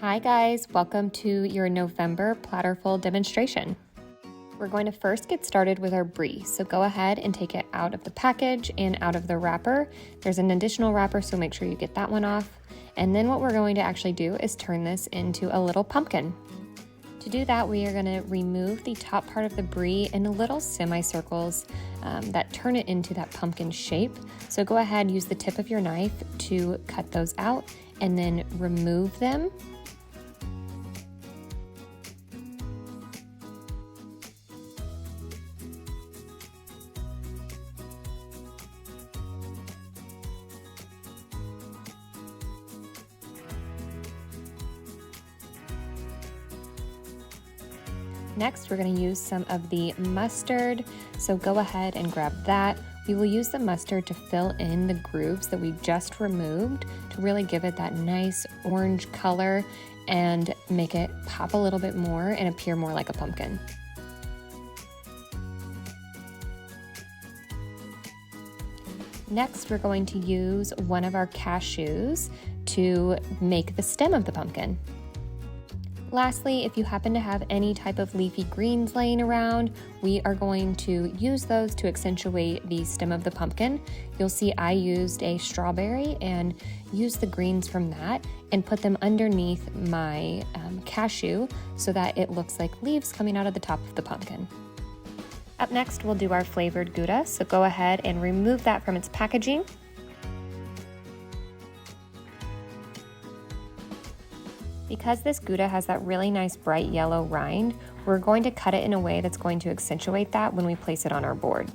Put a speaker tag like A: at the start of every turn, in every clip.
A: Hi guys, welcome to your November Platterful demonstration. We're going to first get started with our brie, so go ahead and take it out of the package and out of the wrapper. There's an additional wrapper, so make sure you get that one off. And then what we're going to actually do is turn this into a little pumpkin. To do that, we are going to remove the top part of the brie in little semicircles that turn it into that pumpkin shape. So go ahead, use the tip of your knife to cut those out and then remove them. Next, we're going to use some of the mustard, so go ahead and grab that. We will use the mustard to fill in the grooves that we just removed to really give it that nice orange color and make it pop a little bit more and appear more like a pumpkin. Next, we're going to use one of our cashews to make the stem of the pumpkin. Lastly, if you happen to have any type of leafy greens laying around, we are going to use those to accentuate the stem of the pumpkin. You'll see I used a strawberry and used the greens from that and put them underneath my cashew so that it looks like leaves coming out of the top of the pumpkin. Up next, we'll do our flavored Gouda, so go ahead and remove that from its packaging. Because this Gouda has that really nice bright yellow rind, we're going to cut it in a way that's going to accentuate that when we place it on our board.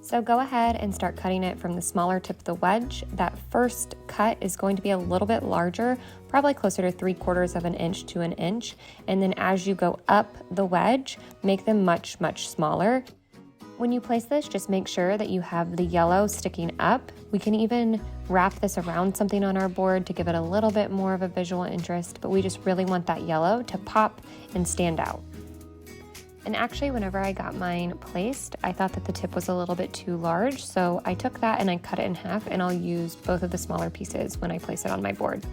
A: So go ahead and start cutting it from the smaller tip of the wedge. That first cut is going to be a little bit larger, probably closer to 3/4 of an inch to an inch. And then as you go up the wedge, make them much, much smaller. When you place this, just make sure that you have the yellow sticking up. We can even wrap this around something on our board to give it a little bit more of a visual interest, but we just really want that yellow to pop and stand out. And actually, whenever I got mine placed, I thought that the tip was a little bit too large, so I took that and I cut it in half, and I'll use both of the smaller pieces when I place it on my board.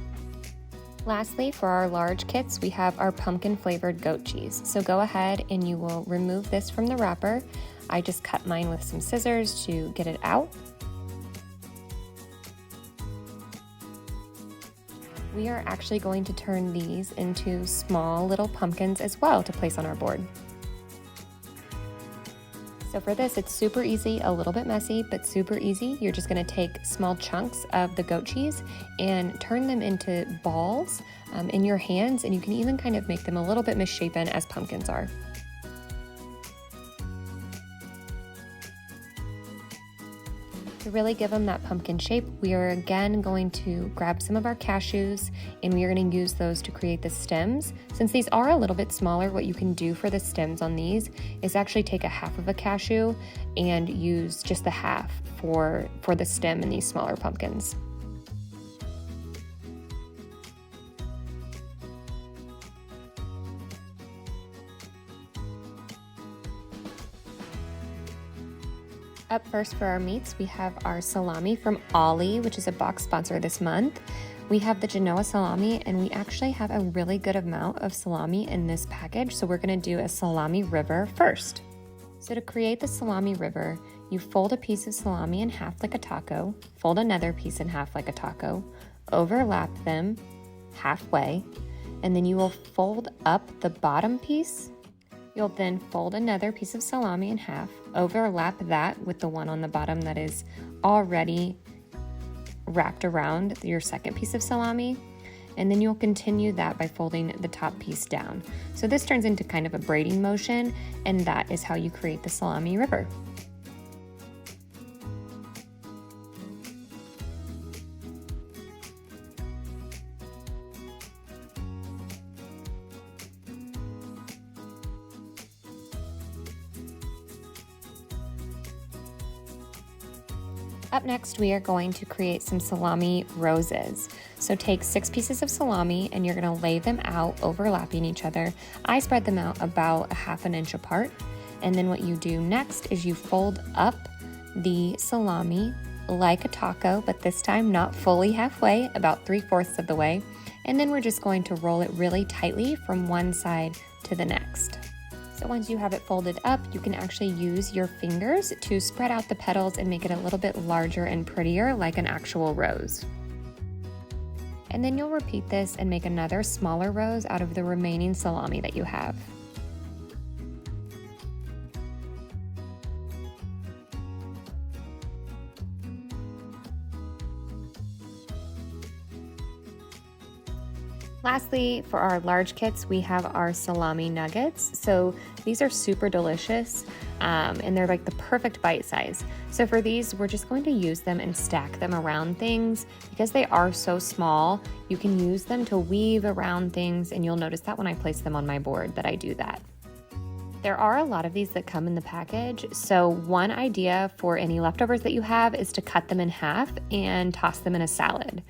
A: Lastly, for our large kits, we have our pumpkin flavored goat cheese. So go ahead and you will remove this from the wrapper. I just cut mine with some scissors to get it out. We are actually going to turn these into small little pumpkins as well to place on our board. So for this, it's super easy, a little bit messy, but super easy. You're just gonna take small chunks of the goat cheese and turn them into balls in your hands, and you can even kind of make them a little bit misshapen as pumpkins are. To really give them that pumpkin shape, we are again going to grab some of our cashews and we are going to use those to create the stems. Since these are a little bit smaller, what you can do for the stems on these is actually take a half of a cashew and use just the half for the stem in these smaller pumpkins. Up first for our meats, we have our salami from Ollie, which is a box sponsor this month. We have the Genoa salami, and we actually have a really good amount of salami in this package, so we're gonna do a salami river first. So to create the salami river, you fold a piece of salami in half like a taco, fold another piece in half like a taco, overlap them halfway, and then you will fold up the bottom piece. You'll then fold another piece of salami in half, overlap that with the one on the bottom that is already wrapped around your second piece of salami, and then you'll continue that by folding the top piece down. So this turns into kind of a braiding motion, and that is how you create the salami river. Up next, we are going to create some salami roses. So take 6 pieces of salami and you're gonna lay them out overlapping each other. I spread them out about 1/2 inch apart. And then what you do next is you fold up the salami like a taco, but this time not fully halfway, about 3/4 of the way. And then we're just going to roll it really tightly from one side to the next. So once you have it folded up, you can actually use your fingers to spread out the petals and make it a little bit larger and prettier, like an actual rose. And then you'll repeat this and make another smaller rose out of the remaining salami that you have. Lastly, for our large kits, we have our salami nuggets. So these are super delicious and they're like the perfect bite size. So for these, we're just going to use them and stack them around things. Because they are so small, you can use them to weave around things, and you'll notice that when I place them on my board that I do that. There are a lot of these that come in the package, so one idea for any leftovers that you have is to cut them in half and toss them in a salad.